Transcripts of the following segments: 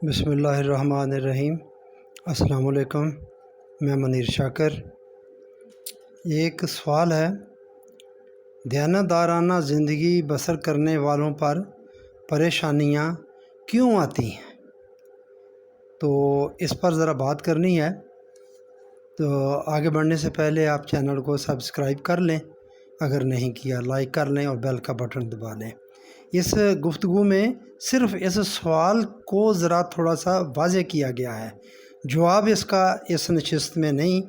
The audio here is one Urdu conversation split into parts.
بسم اللہ الرحمن الرحیم۔ السلام علیکم، میں منیر شاکر۔ ایک سوال ہے، دیانتدارانہ زندگی بسر کرنے والوں پر پریشانیاں کیوں آتی ہیں؟ تو اس پر ذرا بات کرنی ہے۔ تو آگے بڑھنے سے پہلے آپ چینل کو سبسکرائب کر لیں، اگر نہیں کیا لائک کر لیں اور بیل کا بٹن دبا لیں۔ اس گفتگو میں صرف اس سوال کو ذرا تھوڑا سا واضح کیا گیا ہے، جواب اس کا اس نشست میں نہیں،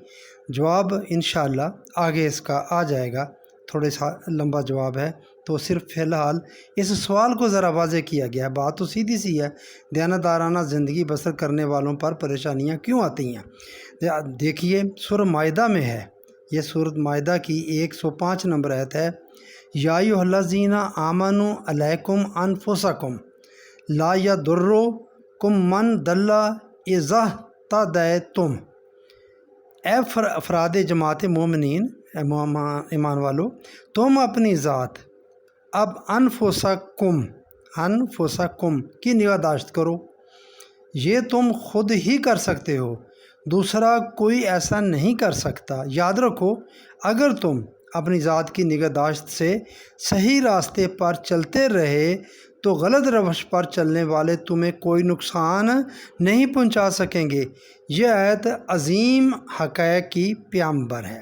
جواب انشاءاللہ آگے اس کا آ جائے گا، تھوڑا سا لمبا جواب ہے، تو صرف فی الحال اس سوال کو ذرا واضح کیا گیا ہے۔ بات تو سیدھی سی ہے، دیانتدارانہ زندگی بسر کرنے والوں پر پریشانیاں کیوں آتی ہیں؟ دیکھیے سورہ مائدہ میں ہے، یہ سورۃ مائدہ کی 105 نمبر آیت ہے، یا ایھا الذین آمنوا علیکم انفسکم لا یضرکم من ضل اذا اہتدیتم۔ اے افراد جماعت مومنین، ایمان والو، تم اپنی ذات اب انفسکم کی نگہداشت کرو، یہ تم خود ہی کر سکتے ہو، دوسرا کوئی ایسا نہیں کر سکتا۔ یاد رکھو، اگر تم اپنی ذات کی نگہداشت سے صحیح راستے پر چلتے رہے تو غلط روش پر چلنے والے تمہیں کوئی نقصان نہیں پہنچا سکیں گے۔ یہ آیت عظیم حقائق کی پیامبر ہے۔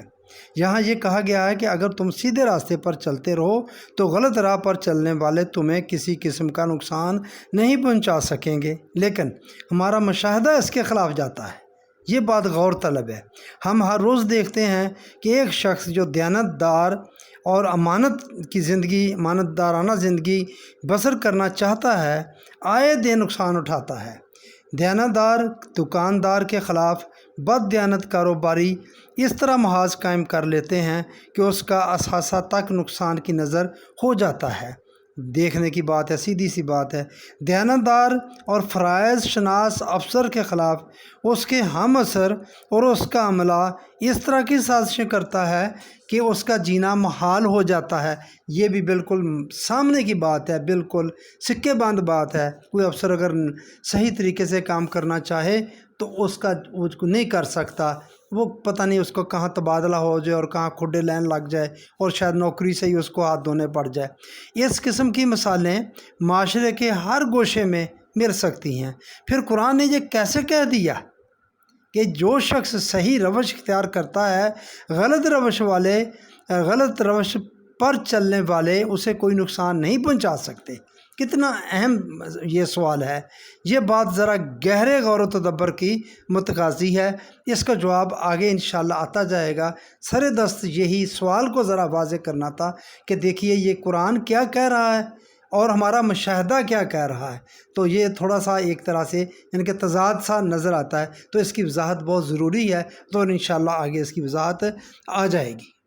یہاں یہ کہا گیا ہے کہ اگر تم سیدھے راستے پر چلتے رہو تو غلط راہ پر چلنے والے تمہیں کسی قسم کا نقصان نہیں پہنچا سکیں گے، لیکن ہمارا مشاہدہ اس کے خلاف جاتا ہے۔ یہ بات غور طلب ہے۔ ہم ہر روز دیکھتے ہیں کہ ایک شخص جو دیانتدار اور امانتدارانہ زندگی بسر کرنا چاہتا ہے، آئے دن نقصان اٹھاتا ہے۔ دیانتدار دکاندار کے خلاف بد دیانت کاروباری اس طرح محاذ قائم کر لیتے ہیں کہ اس کا اثاثہ تک نقصان کی نظر ہو جاتا ہے۔ دیکھنے کی بات ہے، سیدھی سی بات ہے، دیانتدار اور فرائض شناس افسر کے خلاف اس کے ہم اثر اور اس کا عملہ اس طرح کی سازشیں کرتا ہے کہ اس کا جینا محال ہو جاتا ہے۔ یہ بھی بالکل سامنے کی بات ہے، بالکل سکے بند بات ہے۔ کوئی افسر اگر صحیح طریقے سے کام کرنا چاہے تو اس کو نہیں کر سکتا، وہ پتہ نہیں اس کو کہاں تبادلہ ہو جائے اور کہاں کھڈے لین لگ جائے اور شاید نوکری سے ہی اس کو ہاتھ دھونے پڑ جائے۔ اس قسم کی مثالیں معاشرے کے ہر گوشے میں مل سکتی ہیں۔ پھر قرآن نے یہ کیسے کہہ دیا کہ جو شخص صحیح روش اختیار کرتا ہے، غلط روش پر چلنے والے اسے کوئی نقصان نہیں پہنچا سکتے؟ کتنا اہم یہ سوال ہے۔ یہ بات ذرا گہرے غور و تدبر کی متقاضی ہے۔ اس کا جواب آگے انشاءاللہ آتا جائے گا۔ سر دست یہی سوال کو ذرا واضح کرنا تھا کہ دیکھیے یہ قرآن کیا کہہ رہا ہے اور ہمارا مشاہدہ کیا کہہ رہا ہے۔ تو یہ تھوڑا سا ایک طرح سے ان کے تضاد سا نظر آتا ہے، تو اس کی وضاحت بہت ضروری ہے، تو انشاءاللہ آگے اس کی وضاحت آ جائے گی۔